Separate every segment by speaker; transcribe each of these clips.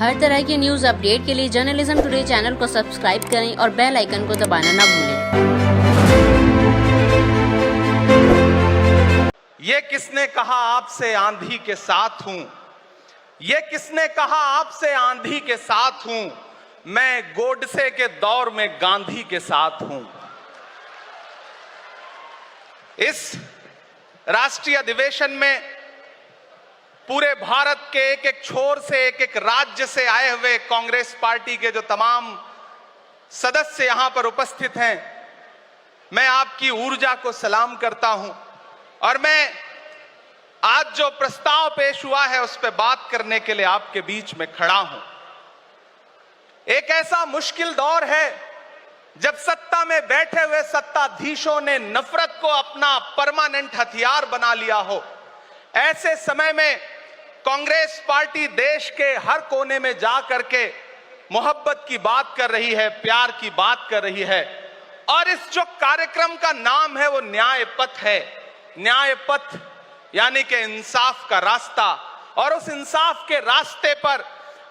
Speaker 1: हर तरह की news update के लिए जर्नलिज्म टुडे चैनल को सब्सक्राइब करें और बेल आइकन को दबाना ना भूलें।
Speaker 2: ये किसने कहा आपसे आंधी के साथ हूं? ये किसने कहा आपसे आंधी के साथ हूं? मैं गोडसे के दौर में गांधी के साथ हूं। इस राष्ट्रीय अधिवेशन में पूरे भारत के एक एक छोर से, एक एक राज्य से आए हुए कांग्रेस पार्टी के जो तमाम सदस्य यहां पर उपस्थित हैं, मैं आपकी ऊर्जा को सलाम करता हूं और मैं आज जो प्रस्ताव पेश हुआ है उस पर बात करने के लिए आपके बीच में खड़ा हूं। एक ऐसा मुश्किल दौर है जब सत्ता में बैठे हुए सत्ताधीशों ने नफरत को अपना परमानेंट हथियार बना लिया हो। ऐसे समय में कांग्रेस पार्टी देश के हर कोने में जा करके मोहब्बत की बात कर रही है, प्यार की बात कर रही है और इस जो कार्यक्रम का नाम है वो न्याय पथ है। न्याय पथ यानी कि इंसाफ का रास्ता, और उस इंसाफ के रास्ते पर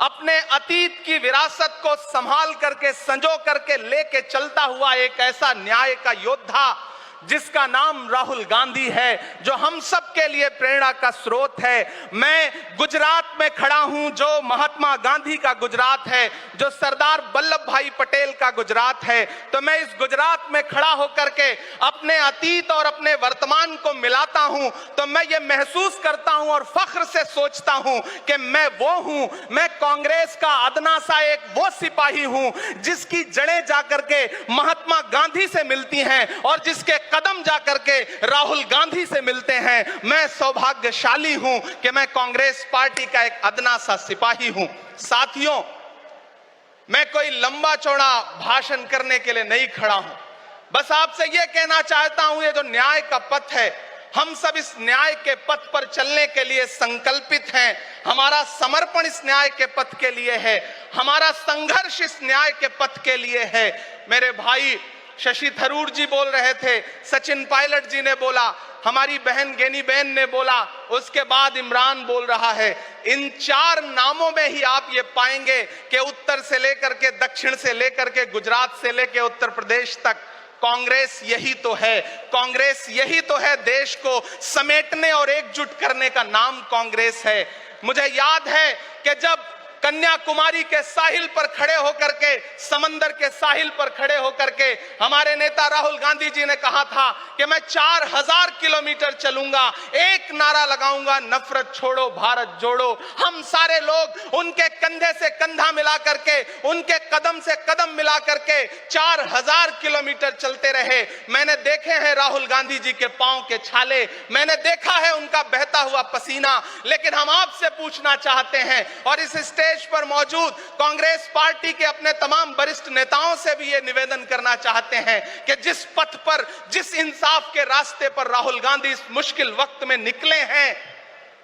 Speaker 2: अपने अतीत की विरासत को संभाल करके, संजो करके लेके चलता हुआ एक ऐसा न्याय का योद्धा जिसका नाम राहुल गांधी है, जो हम सब के लिए प्रेरणा का स्रोत है। मैं गुजरात में खड़ा हूं, जो महात्मा गांधी का गुजरात है, जो सरदार वल्लभ भाई पटेल का गुजरात है। तो मैं इस गुजरात में खड़ा होकर के अपने अतीत और अपने वर्तमान को मिलाता हूं तो मैं ये महसूस करता हूं और फख्र से सोचता हूं कि मैं वो हूं, मैं कांग्रेस का अदना सा एक वो सिपाही हूं जिसकी जड़ें जाकर के महात्मा गांधी से मिलती हैं और जिसके कदम जाकर के राहुल गांधी से मिलते हैं। मैं सौभाग्यशाली हूं कि मैं कांग्रेस पार्टी का एक अदना सा सिपाही हूं। साथियों, मैं कोई लंबा चौड़ा भाषण करने के लिए नहीं खड़ा हूं, बस आपसे यह कहना चाहता हूं, ये जो न्याय का पथ है, हम सब इस न्याय के पथ पर चलने के लिए संकल्पित हैं। हमारा समर्पण इस न्याय के पथ के लिए है, हमारा संघर्ष इस न्याय के पथ के लिए है। मेरे भाई शशि थरूर जी बोल रहे थे, सचिन पायलट जी ने बोला, हमारी बहन गेनी बहन ने बोला, उसके बाद इमरान बोल रहा है। इन चार नामों में ही आप ये पाएंगे कि उत्तर से लेकर के, दक्षिण से लेकर के, गुजरात से लेकर उत्तर प्रदेश तक कांग्रेस यही तो है। कांग्रेस यही तो है, देश को समेटने और एकजुट करने का नाम कांग्रेस है। मुझे याद है कि जब कन्याकुमारी के साहिल पर खड़े होकर के, समंदर के साहिल पर खड़े होकर के हमारे नेता राहुल गांधी जी ने कहा था कि मैं 4000 किलोमीटर चलूंगा, एक नारा लगाऊंगा, नफरत छोड़ो भारत जोड़ो। हम सारे लोग उनके कंधे से कंधा मिला करके, उनके कदम से कदम मिला करके 4000 किलोमीटर चलते रहे। मैंने देखे हैं राहुल गांधी जी के पांव के छाले, मैंने देखा है उनका बहता हुआ पसीना। लेकिन हम आपसे पूछना चाहते हैं और इस स्टेज पर मौजूद कांग्रेस पार्टी के अपने तमाम वरिष्ठ नेताओं से भी ये निवेदन करना चाहते हैं कि जिस पथ पर, जिस इंसाफ के रास्ते पर राहुल गांधी इस मुश्किल वक्त में निकले हैं,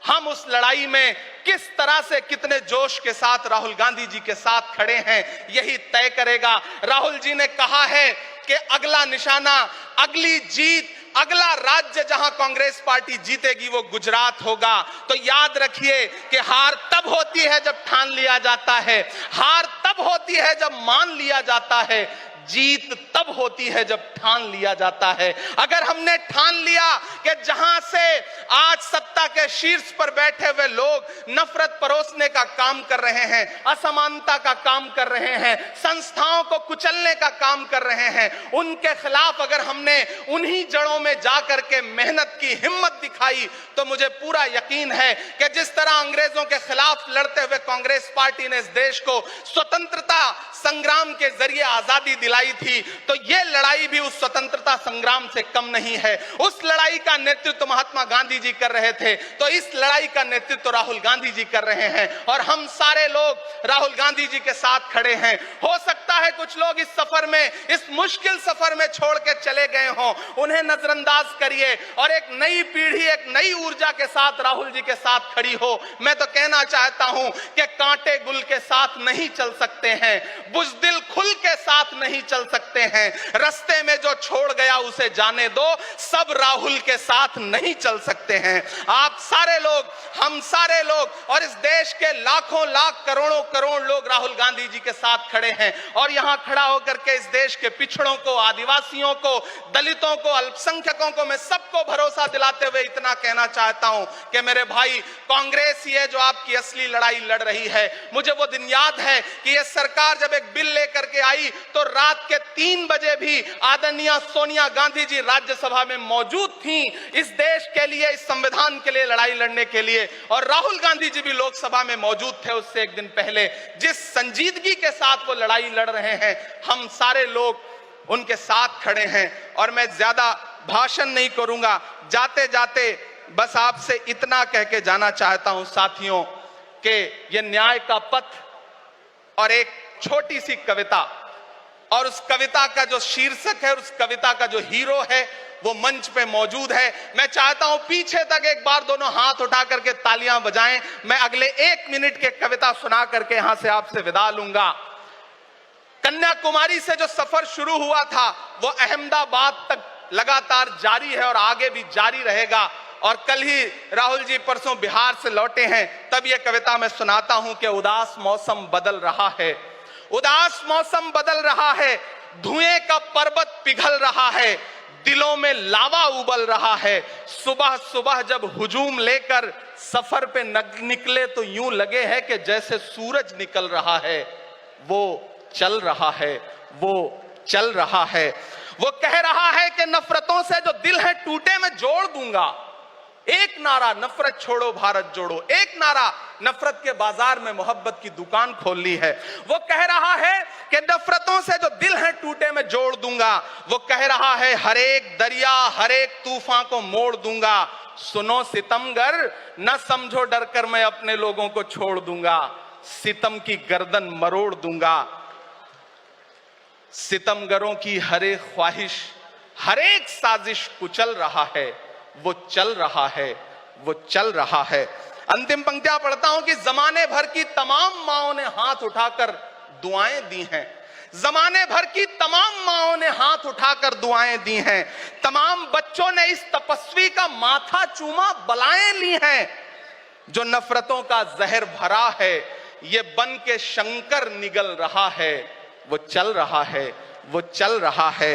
Speaker 2: हम उस लड़ाई में किस तरह से, कितने जोश के साथ राहुल गांधी जी के साथ खड़े हैं, यही तय करेगा। राहुल जी ने कहा है कि अगला निशाना, अगली जीत, अगला राज्य जहां कांग्रेस पार्टी जीतेगी वो गुजरात होगा। तो याद रखिए कि हार तब होती है जब ठान लिया जाता है, हार तब होती है जब मान लिया जाता है, जीत तब होती है जब ठान लिया जाता है। अगर हमने ठान लिया कि जहां से आज सत्ता के शीर्ष पर बैठे हुए लोग नफरत परोसने का काम कर रहे हैं, असमानता का काम कर रहे हैं, संस्थाओं को कुचलने का काम कर रहे हैं, उनके खिलाफ अगर हमने उन्हीं जड़ों में जाकर के मेहनत की, हिम्मत दिखाई, तो मुझे पूरा यकीन है कि जिस तरह अंग्रेजों के खिलाफ लड़ते हुए कांग्रेस पार्टी ने इस देश को स्वतंत्रता संग्राम के जरिए आजादी दिलाई थी, तो यह लड़ाई भी उस स्वतंत्रता संग्राम से कम नहीं है। उस लड़ाई का नेतृत्व महात्मा गांधी जी कर रहे थे, तो इस लड़ाई का नेतृत्व राहुल गांधी जी कर रहे हैं और हम सारे लोग राहुल गांधी जी के साथ खड़े हैं। हो सकता सकता है कुछ लोग इस सफर में, इस मुश्किल सफर में छोड़ के चले गए हों, उन्हें नजरअंदाज करिए और एक नई पीढ़ी, एक नई ऊर्जा के साथ राहुल जी के साथ खड़ी हो। मैं तो कहना चाहता हूं कि कांटे गुल के साथ नहीं चल सकते हैं, बुज़दिल खुल के साथ नहीं चल सकते हैं। रास्ते में जो छोड़ गया उसे जाने दो, सब राहुल के साथ नहीं चल सकते हैं। आप सारे लोग, हम सारे लोग और इस देश के लाखों लाख करोड़ों करोड़ लोग राहुल गांधी जी के साथ खड़े हैं। और यहां खड़ा होकर के इस देश के पिछड़ों को, आदिवासियों को, दलितों को, अल्पसंख्यकों को मैं सबको भरोसा दिलाते हुए इतना कहना चाहता हूं कि मेरे भाई, कांग्रेस ही है जो आपकी असली लड़ाई लड़ रही है। मुझे वो दिन याद है कि ये सरकार जब एक बिल लेकर के आई तो रात के 3 बजे भी आदरणीय सोनिया गांधी जी राज्यसभा में मौजूद थी इस देश के लिए, इस संविधान के लिए लड़ाई लड़ने के लिए। और राहुल गांधी जी भी लोकसभा में मौजूद थे उससे एक दिन पहले। जिस संजीदगी के साथ वो लड़ाई लड़ रहे हैं, हम सारे लोग उनके साथ खड़े हैं। और मैं ज्यादा भाषण नहीं करूंगा, जाते जाते बस आपसे इतना कह के जाना चाहता हूं साथियों कि यह न्याय का पथ और एक छोटी सी कविता, और उस कविता का जो शीर्षक है, उस कविता का जो हीरो है वो मंच पे मौजूद है। मैं चाहता हूं पीछे तक एक बार दोनों हाथ उठा करके तालियां बजाएं। मैं अगले 1 मिनट के कविता सुना करके यहां से आपसे विदा लूंगा। कन्याकुमारी से जो सफर शुरू हुआ था वो अहमदाबाद तक लगातार जारी है और आगे भी जारी रहेगा। और कल ही राहुल जी परसों बिहार से लौटे हैं, तब यह कविता मैं सुनाता हूं कि उदास मौसम बदल रहा है, उदास मौसम बदल रहा है, धुएं का पर्वत पिघल रहा है, दिलों में लावा उबल रहा है। सुबह सुबह जब हुजूम लेकर सफर पे निकले तो यूं लगे है कि जैसे सूरज निकल रहा है। वो चल रहा है, वो चल रहा है। वो कह रहा है कि नफरतों से जो दिल है टूटे मैं जोड़ दूंगा। एक नारा नफरत छोड़ो भारत जोड़ो, एक नारा नफरत के बाजार में मोहब्बत की दुकान खोल ली है। वो कह रहा है कि नफरतों से जो दिल है टूटे मैं जोड़ दूंगा। वो कह रहा है हर एक दरिया, हर एक तूफान को मोड़ दूंगा। सुनो सितमगर, न समझो डर कर मैं अपने लोगों को छोड़ दूंगा। सितम की गर्दन मरोड़ दूंगा। सितमगरों की हर एक ख्वाहिश, हर एक साजिश कुचल रहा है। वो चल रहा है, वो चल रहा है। अंतिम पंक्तियां पढ़ता हूं कि जमाने भर की तमाम माओं ने हाथ उठाकर दुआएं दी हैं। जमाने भर की तमाम माओं ने हाथ उठाकर दुआएं दी हैं। तमाम बच्चों ने इस तपस्वी का माथा चूमा, बलाएं ली हैं। जो नफरतों का जहर भरा है, ये बन के शंकर निगल रहा है। वो चल रहा है, वो चल रहा है।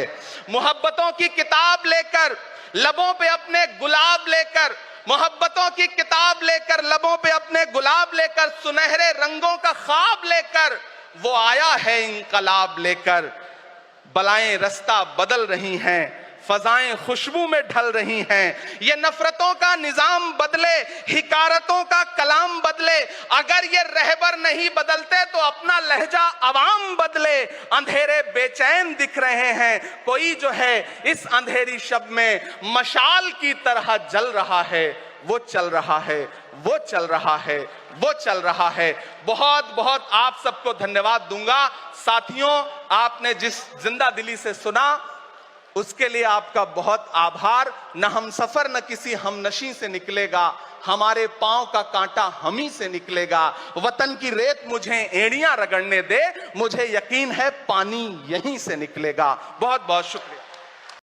Speaker 2: मोहब्बतों की किताब लेकर, लबों पे अपने गुलाब लेकर, मोहब्बतों की किताब लेकर, लबों पे अपने गुलाब लेकर, सुनहरे रंगों का ख्वाब लेकर वो आया है इंकलाब लेकर। बलाएं रास्ता बदल रही हैं, फजाएं खुशबू में ढल रही हैं। ये नफरतों का निजाम बदले, हिकारतों का कलाम बदले। अगर ये रहबर नहीं बदलते तो अपना लहजा अवाम बदले। अंधेरे बेचैन दिख रहे हैं, कोई जो है इस अंधेरी शब में मशाल की तरह जल रहा है। वो चल रहा है, वो चल रहा है, वो चल रहा है। बहुत बहुत आप सबको धन्यवाद दूंगा। साथियों, आपने जिस जिंदा दिली से सुना उसके लिए आपका बहुत आभार। न हम सफर न किसी हमनशी से निकलेगा, हमारे पांव का कांटा हम ही से निकलेगा। वतन की रेत मुझे एड़ियां रगड़ने दे, मुझे यकीन है पानी यहीं से निकलेगा। बहुत बहुत शुक्रिया।